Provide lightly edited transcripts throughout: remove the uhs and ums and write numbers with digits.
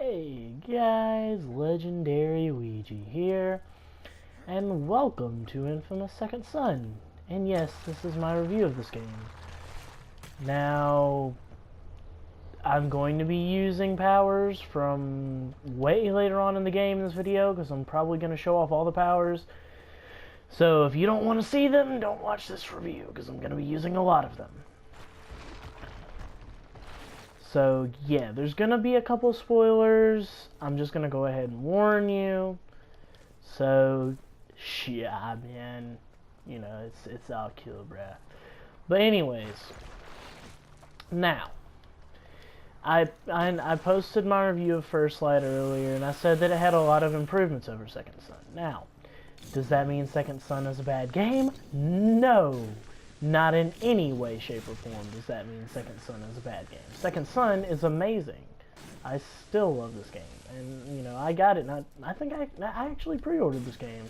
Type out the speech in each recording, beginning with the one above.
Hey guys, Legendary Ouija here, and welcome to Infamous Second Son. And yes, this is my review of this game. Now, I'm going to be using powers from way later on in the game in this video, because I'm probably going to show off all the powers. So if you don't want to see them, don't watch this review, because I'm going to be using a lot of them. So, yeah, there's gonna be a couple spoilers. I'm just gonna go ahead and warn you. So, yeah, man. You know, it's all kill, bruh. But anyways. Now. I posted my review of First Light earlier, and I said that it had a lot of improvements over Second Son. Now, does that mean Second Son is a bad game? No. Not in any way, shape, or form does that mean Second Son is a bad game. Second Son is amazing. I still love this game. And, you know, I got it. And I think I actually pre-ordered this game.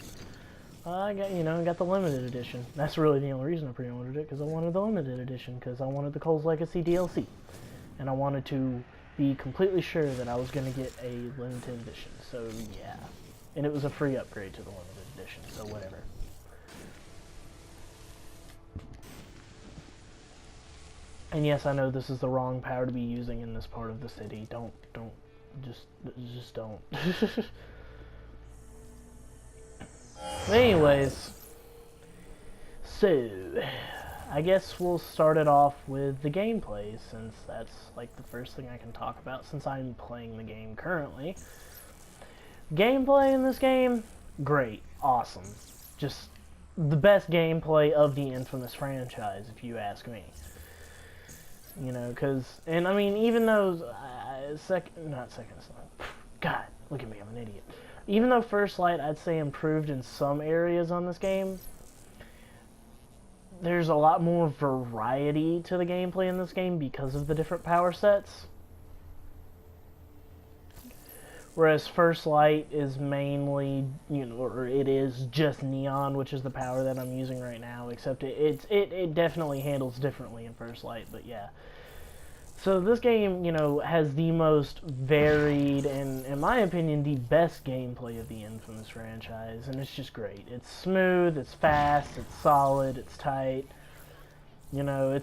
I got the limited edition. That's really the only reason I pre-ordered it, because I wanted the limited edition, because I wanted the Cole's Legacy DLC. And I wanted to be completely sure that I was going to get a limited edition. So, yeah. And it was a free upgrade to the limited edition, so whatever. And yes, I know this is the wrong power to be using in this part of the city. Just don't. But anyways, so I guess we'll start it off with the gameplay, since that's like the first thing I can talk about, since I'm playing the game currently. Gameplay in this game, great, awesome, just the best gameplay of the Infamous franchise, if you ask me. You know, and I mean, even though, not Second Son, God, look at me, I'm an idiot. Even though First Light, I'd say, improved in some areas on this game, there's a lot more variety to the gameplay in this game because of the different power sets. Whereas First Light is mainly, you know, or it is just Neon, which is the power that I'm using right now, except it definitely handles differently in First Light, but yeah. So this game, you know, has the most varied and, in my opinion, the best gameplay of the Infamous franchise, and it's just great. It's smooth, it's fast, it's solid, it's tight. You know,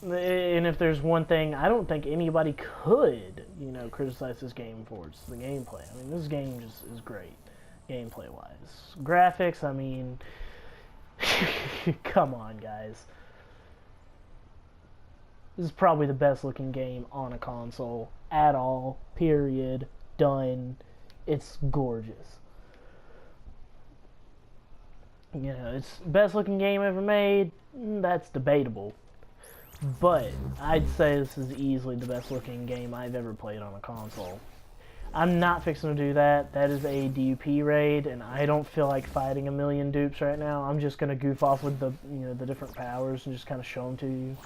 and if there's one thing I don't think anybody could, you know, criticize this game for, it's the gameplay. I mean, this game just is great, gameplay-wise. Graphics, I mean, come on, guys. This is probably the best-looking game on a console at all, period, done. It's gorgeous. You know, it's best-looking game ever made, that's debatable. But I'd say this is easily the best looking game I've ever played on a console. I'm not fixing to do that. That is a DUP raid, and I don't feel like fighting a million dupes right now. I'm just gonna goof off with the the different powers and just kind of show them to you.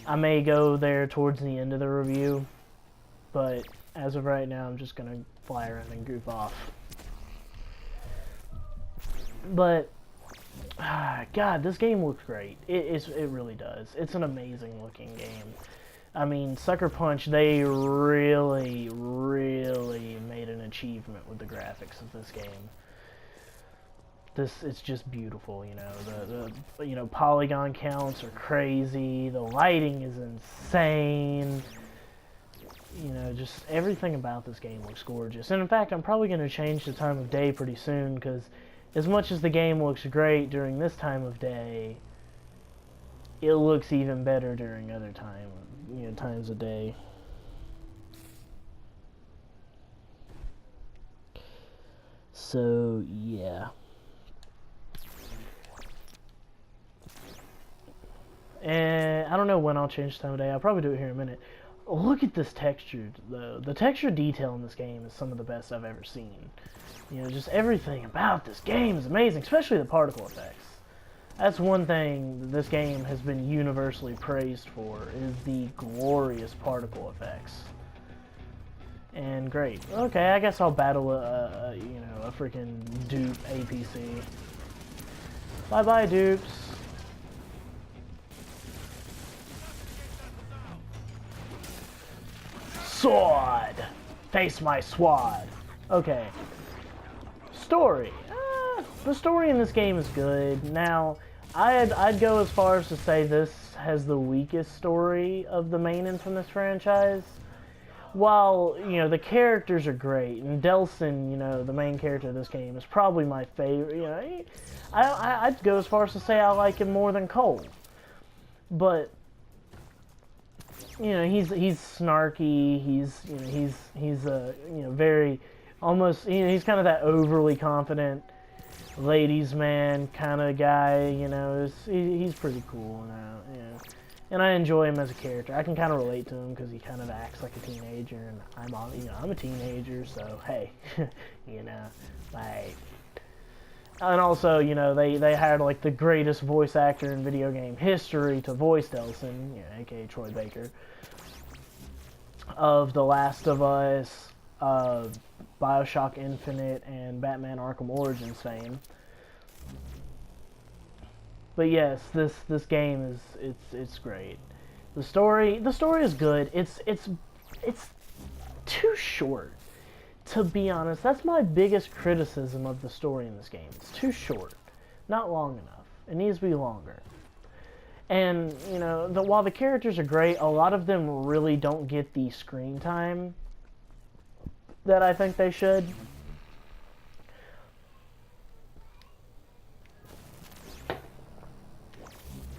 I may go there towards the end of the review, but as of right now, I'm just gonna fly around and goof off. But God, this game looks great. It really does. It's an amazing looking game. I mean, Sucker Punch, they really made an achievement with the graphics of this game. It's just beautiful, you know. The polygon counts are crazy. The lighting is insane. You know, just everything about this game looks gorgeous. And in fact, I'm probably going to change the time of day pretty soon, because as much as the game looks great during this time of day, it looks even better during other times of day. So, yeah. And I don't know when I'll change the time of day. I'll probably do it here in a minute. Look at this texture, though. The texture detail in this game is some of the best I've ever seen. You know, just everything about this game is amazing, especially the particle effects. That's one thing this game has been universally praised for, is the glorious particle effects. And great. Okay, I guess I'll battle a freaking dupe APC. Bye-bye, dupes. sword! Face my swad. Okay. Story. The story in this game is good. Now, I'd go as far as to say this has the weakest story of the main Infamous franchise. While, you know, the characters are great, and Delsin, you know, the main character of this game, is probably my favorite. You know, I'd go as far as to say I like him more than Cole. But, you know, he's snarky. He's you know, very, almost, you know, he's kind of that overly confident ladies man kind of guy. You know, he's pretty cool now. You know, and I enjoy him as a character. I can kind of relate to him because he kind of acts like a teenager, and I'm a teenager, so hey, you know, like. And also, you know, they hired like the greatest voice actor in video game history to voice Delsin, you know, aka Troy Baker, of The Last of Us, BioShock Infinite, and Batman Arkham Origins fame. But yes, this game it's great. The story is good. It's too short. To be honest, that's my biggest criticism of the story in this game. It's too short. Not long enough. It needs to be longer. And, you know, while the characters are great, a lot of them really don't get the screen time that I think they should.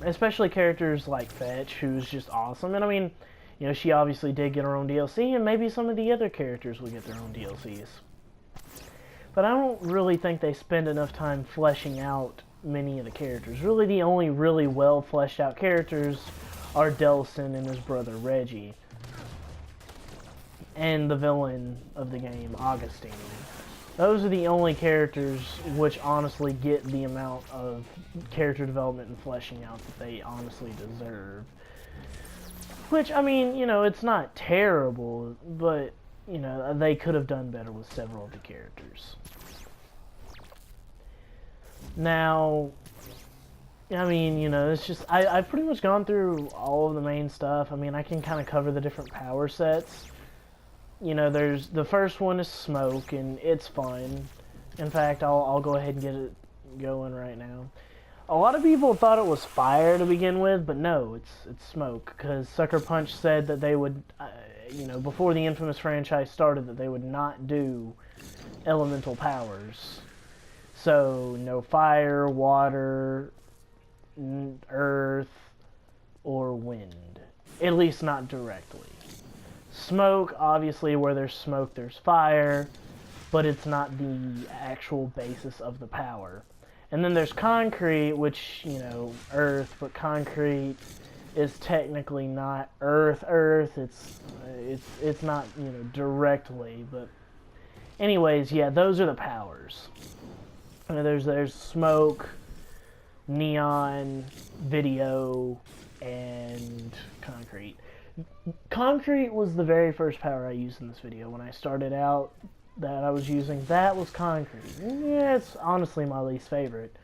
Especially characters like Fetch, who's just awesome. And I mean, you know, she obviously did get her own DLC, and maybe some of the other characters will get their own DLCs. But I don't really think they spend enough time fleshing out many of the characters. Really, the only really well fleshed out characters are Delsin and his brother Reggie. And the villain of the game, Augustine. Those are the only characters which honestly get the amount of character development and fleshing out that they honestly deserve. Which, I mean, you know, it's not terrible, but, you know, they could have done better with several of the characters. Now, I mean, you know, it's just, I've pretty much gone through all of the main stuff. I mean, I can kind of cover the different power sets. You know, there's, the first one is Smoke, and it's fun. In fact, I'll go ahead and get it going right now. A lot of people thought it was Fire to begin with, but no, it's Smoke, because Sucker Punch said that they would, you know, before the Infamous franchise started, that they would not do elemental powers. So, no fire, water, earth, or wind. At least not directly. Smoke, obviously, where there's smoke, there's fire, but it's not the actual basis of the power. And then there's concrete, which, you know, earth, but concrete is technically not earth. It's not, you know, directly, but anyways, yeah, those are the powers. And there's smoke, neon, video, and concrete. Concrete was the very first power I used in this video. When I started out, that I was using, that was concrete. Yeah, it's honestly my least favorite.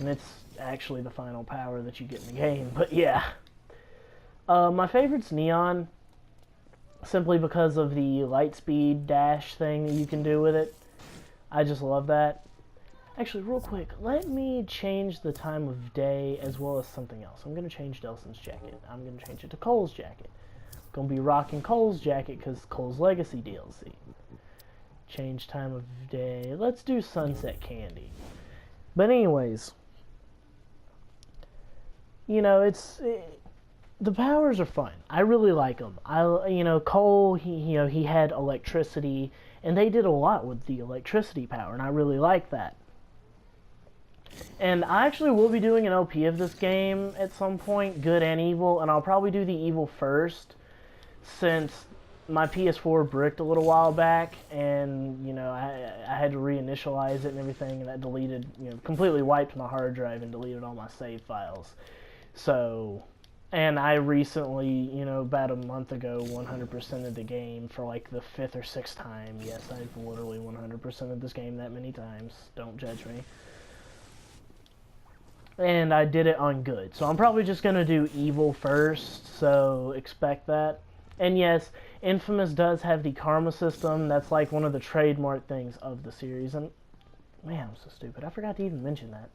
And it's actually the final power that you get in the game, but yeah. My favorite's neon, simply because of the light speed dash thing that you can do with it. I just love that. Actually, real quick, let me change the time of day as well as something else. I'm going to change Delsin's jacket. I'm going to change it to Cole's jacket. I'm going to be rocking Cole's jacket because Cole's Legacy DLC. Change time of day. Let's do Sunset Candy. But anyways, you know, the powers are fun. I really like them. You know, Cole, he had electricity, and they did a lot with the electricity power, and I really like that. And I actually will be doing an LP of this game at some point, good and evil, and I'll probably do the evil first, since my PS4 bricked a little while back, and, you know, I had to reinitialize it and everything, and that deleted, you know, completely wiped my hard drive and deleted all my save files. So, and I recently, you know, about a month ago, 100% of the game for like the 5th or 6th time. Yes, I've literally 100% of this game that many times. Don't judge me. And I did it on good. So I'm probably just going to do evil first, so expect that. And yes, Infamous does have the karma system. That's like one of the trademark things of the series. And man, I'm so stupid. I forgot to even mention that.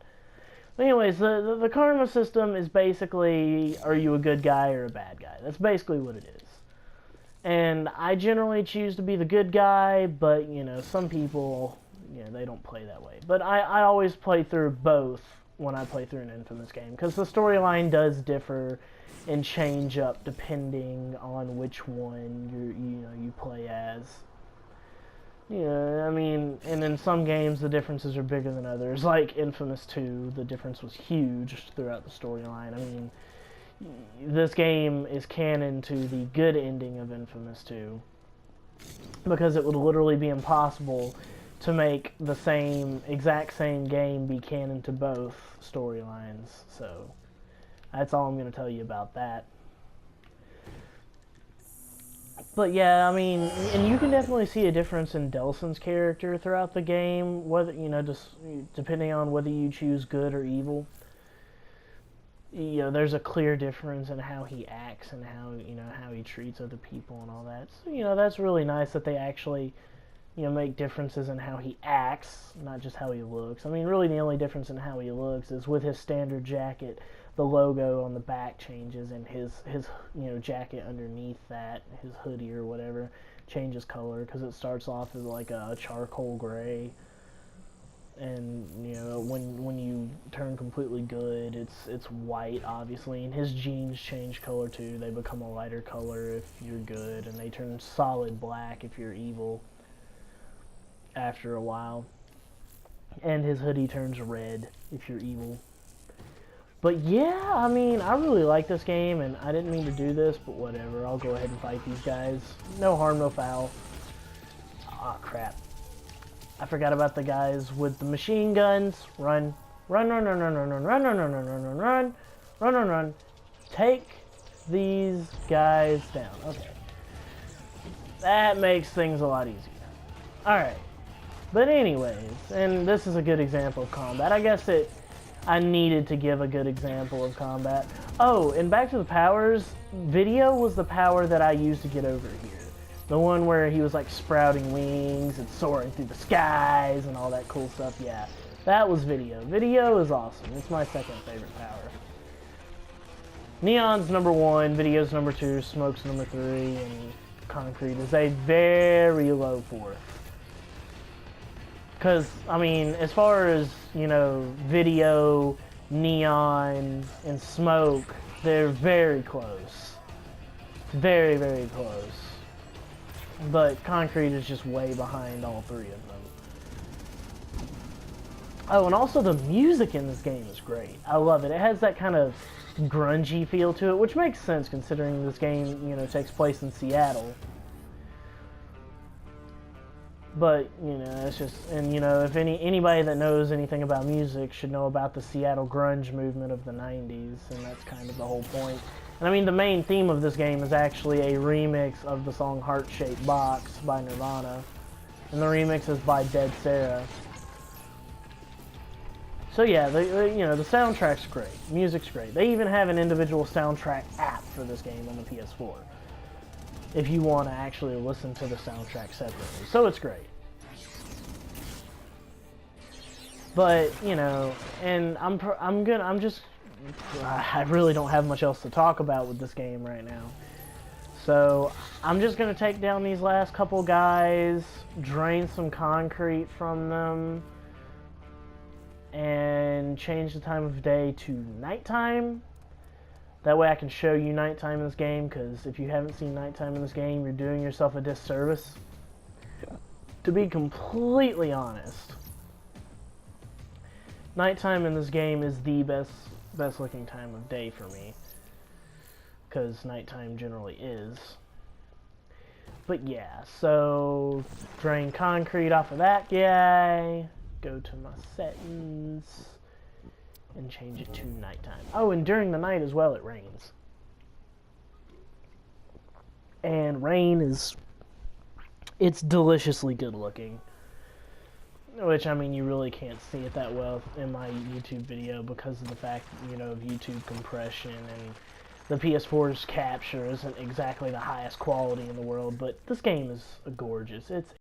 But anyways, the karma system is basically, are you a good guy or a bad guy? That's basically what it is. And I generally choose to be the good guy, but, you know, some people, you know, they don't play that way. But I always play through both when I play through an Infamous game, because the storyline does differ and change up depending on which one you play as. Yeah, I mean, and in some games the differences are bigger than others. Like Infamous 2, the difference was huge throughout the storyline. I mean, this game is canon to the good ending of Infamous 2, because it would literally be impossible to make the exact same game be canon to both storylines. So that's all I'm going to tell you about that. But yeah, I mean, and you can definitely see a difference in Delson's character throughout the game, whether, you know, just depending on whether you choose good or evil. You know, there's a clear difference in how he acts and how, you know, how he treats other people and all that. So, you know, that's really nice that they actually, you know, make differences in how he acts, not just how he looks. I mean, really the only difference in how he looks is with his standard jacket, the logo on the back changes, and his you know, jacket underneath that, his hoodie or whatever, changes color, because it starts off as like a charcoal gray, and, you know, when you turn completely good, it's white, obviously, and his jeans change color too. They become a lighter color if you're good, and they turn solid black if you're evil after a while, and his hoodie turns red if you're evil. But yeah, I mean, I really like this game, and I didn't mean to do this, but whatever. I'll go ahead and fight these guys. No harm, no foul. Ah, crap. I forgot about the guys with the machine guns. Run. Run, run, run, run, run, run, run, run, run, run, run, run, run, run, run, run. Take these guys down. Okay. That makes things a lot easier. Alright. But anyways, and this is a good example of combat. I guess I needed to give a good example of combat. Oh, and back to the powers, Video was the power that I used to get over here. The one where he was like sprouting wings and soaring through the skies and all that cool stuff, yeah. That was Video. Video is awesome. It's my second favorite power. Neon's number 1, Video's number 2, Smoke's number 3, and Concrete is a very low 4th. Because, I mean, as far as, you know, Video, Neon, and Smoke, they're very close. Very, very close. But Concrete is just way behind all 3 of them. Oh, and also the music in this game is great. I love it. It has that kind of grungy feel to it, which makes sense considering this game, you know, takes place in Seattle. But, you know, it's just, and, you know, if anybody that knows anything about music should know about the Seattle grunge movement of the 90s, and that's kind of the whole point. And I mean, the main theme of this game is actually a remix of the song Heart-Shaped Box by Nirvana, and the remix is by Dead Sarah. So yeah, you know, the soundtrack's great, music's great. They even have an individual soundtrack app for this game on the PS4. If you want to actually listen to the soundtrack separately. So it's great. But, you know, and I really don't have much else to talk about with this game right now. So, I'm just going to take down these last couple guys, drain some concrete from them, and change the time of day to nighttime. That way I can show you nighttime in this game, because if you haven't seen nighttime in this game, you're doing yourself a disservice. To be completely honest, nighttime in this game is the best looking time of day for me, because nighttime generally is. But yeah, so drain concrete off of that guy, go to my settings, and change it to nighttime. Oh, and during the night as well, it rains. And rain it's deliciously good looking. Which, I mean, you really can't see it that well in my YouTube video because of the fact, you know, of YouTube compression and the PS4's capture isn't exactly the highest quality in the world, but this game is gorgeous.